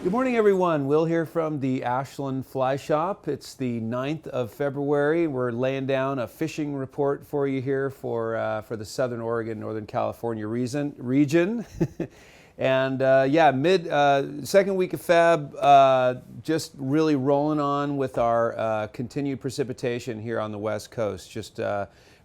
Good morning, everyone. Will here from the Ashland Fly Shop. It's the 9th of February. We're laying down a fishing report for you here for the Southern Oregon, Northern California region. And second week of Feb, just really rolling on with our continued precipitation here on the West Coast. Just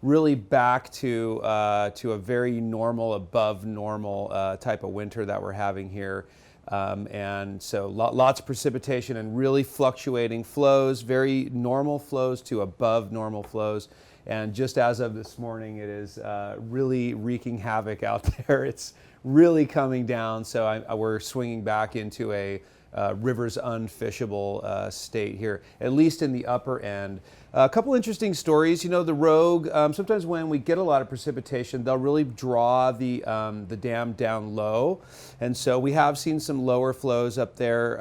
really back to a very normal, above normal type of winter that we're having here. And so lots of precipitation and really fluctuating flows, very normal flows to above normal flows. And just as of this morning, it is really wreaking havoc out there. It's really coming down. So we're swinging back into a rivers unfishable state here, at least in the upper end. A couple interesting stories. You know, the Rogue, sometimes when we get a lot of precipitation, they'll really draw the dam down low. And so we have seen some lower flows up there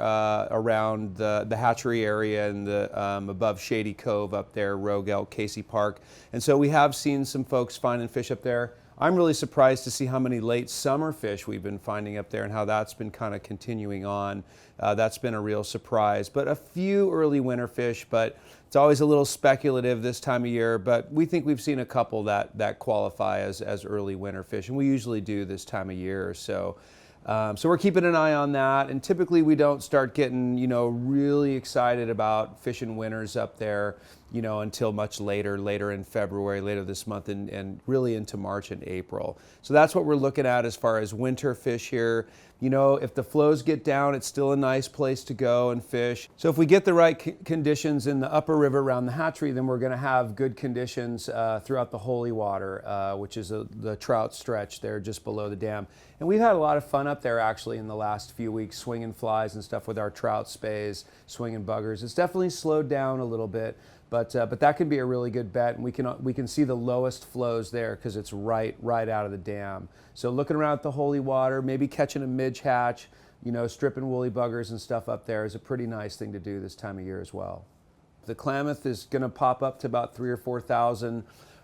around the hatchery area and the above Shady Cove up there, Rogue Elk, Casey Park. And so we have seen some folks finding fish up there. I'm really surprised to see how many late summer fish we've been finding up there and how that's been kind of continuing on. That's been a real surprise. But a few early winter fish, but it's always a little speculative this time of year. But we think we've seen a couple that qualify as early winter fish, and we usually do this time of year. So we're keeping an eye on that, and typically we don't start getting, really excited about fishing winters up there, until much later in February, later this month, and really into March and April. So that's what we're looking at as far as winter fish here. If the flows get down, it's still a nice place to go and fish. So if we get the right conditions in the upper river around the hatchery, then we're going to have good conditions throughout the Holy Water, which is the trout stretch there just below the dam. And we've had a lot of fun up there actually in the last few weeks, swinging flies and stuff with our trout spays, swinging buggers. It's definitely slowed down a little bit. But that can be a really good bet, and we can see the lowest flows there because it's right out of the dam. So looking around at the Holy Water, maybe catching a midge hatch, stripping woolly buggers and stuff up there is a pretty nice thing to do this time of year as well. The Klamath is going to pop up to about 3,000 or 4,000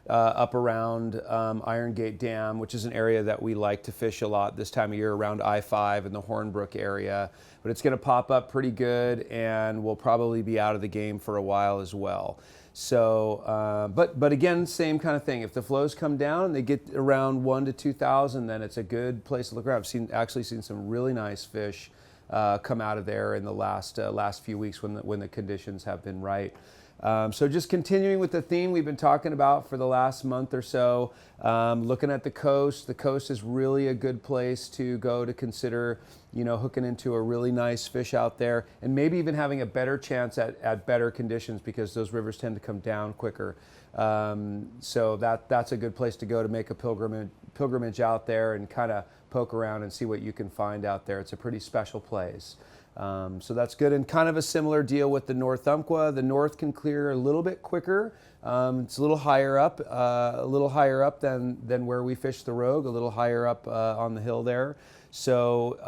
up around Iron Gate Dam, which is an area that we like to fish a lot this time of year around I-5 and the Hornbrook area. But it's going to pop up pretty good, and we'll probably be out of the game for a while as well. So, but again, same kind of thing. If the flows come down and they get around 1,000 to 2,000, then it's a good place to look around. I've actually seen some really nice fish come out of there in the last few weeks when the conditions have been right. So just continuing with the theme we've been talking about for the last month or so, looking at the coast. The coast is really a good place to go to consider, hooking into a really nice fish out there, and maybe even having a better chance at better conditions because those rivers tend to come down quicker. So that's a good place to go to make a pilgrimage out there and kind of poke around and see what you can find out there. It's a pretty special place. So that's good, and kind of a similar deal with the North Umpqua. The north can clear a little bit quicker. It's a little higher up than where we fish the Rogue, a little higher up on the hill there. So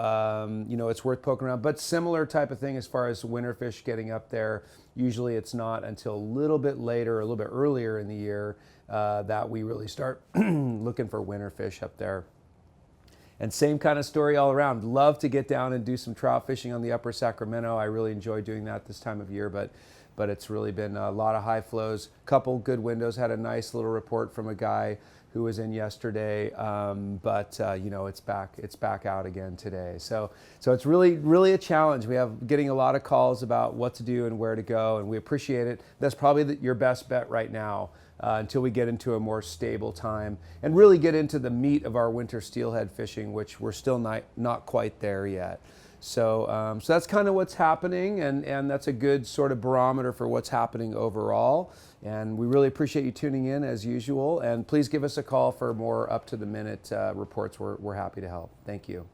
it's worth poking around. But similar type of thing as far as winter fish getting up there. Usually it's not until a little bit later, a little bit earlier in the year that we really start looking for winter fish up there. And same kind of story all around. Love to get down and do some trout fishing on the upper Sacramento. I really enjoy doing that this time of year, but it's really been a lot of high flows. Couple good windows. Had a nice little report from a guy who was in yesterday, it's back out again today. So it's really a challenge. We have getting a lot of calls about what to do and where to go, and we appreciate it. That's probably your best bet right now. Until we get into a more stable time and really get into the meat of our winter steelhead fishing, which we're still not quite there yet. So that's kind of what's happening, and that's a good sort of barometer for what's happening overall. And we really appreciate you tuning in as usual. And please give us a call for more up-to-the-minute reports. We're happy to help. Thank you.